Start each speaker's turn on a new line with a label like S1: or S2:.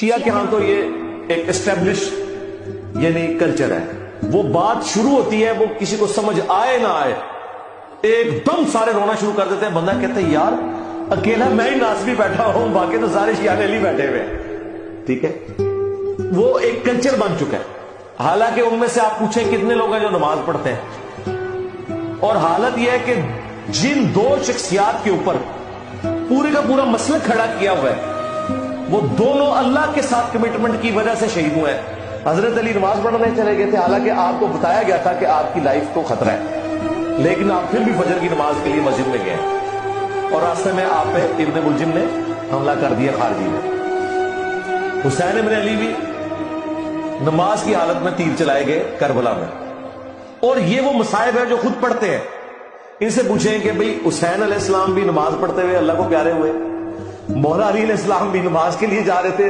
S1: شیعہ کے ہاں تو یہ ایک اسٹیبلش یعنی کلچر ہے. وہ بات شروع ہوتی ہے, وہ کسی کو سمجھ آئے نہ آئے ایک دم سارے رونا شروع کر دیتے ہیں. بندہ کہتا ہے یار اکیلا میں ہی ناصبی بیٹھا ہوں, باقی تو سارے شیعہ علی بیٹھے ہوئے. ٹھیک ہے, وہ ایک کلچر بن چکا ہے. حالانکہ ان میں سے آپ پوچھیں کتنے لوگ ہیں جو نماز پڑھتے ہیں, اور حالت یہ ہے کہ جن دو شخصیات کے اوپر پورے کا پورا مسئلہ کھڑا کیا ہوا ہے وہ دونوں اللہ کے ساتھ کمٹمنٹ کی وجہ سے شہید ہوئے ہیں. حضرت علی نماز پڑھنے چلے گئے تھے, حالانکہ آپ کو بتایا گیا تھا کہ آپ کی لائف کو خطرہ ہے, لیکن آپ پھر بھی فجر کی نماز کے لیے مسجد میں گئے, اور راستے میں آپ پہ ابن ملجم نے حملہ کر دیا خارجی نے. حسین ابن علی بھی نماز کی حالت میں تیر چلائے گئے کربلا میں. اور یہ وہ مصائب ہیں جو خود پڑھتے ہیں. ان سے پوچھیں کہ بھئی حسین علیہ السلام بھی نماز پڑھتے ہوئے اللہ کو پیارے ہوئے, مولا علی علیہ السلام بھی نماز کے لیے جا رہے تھے,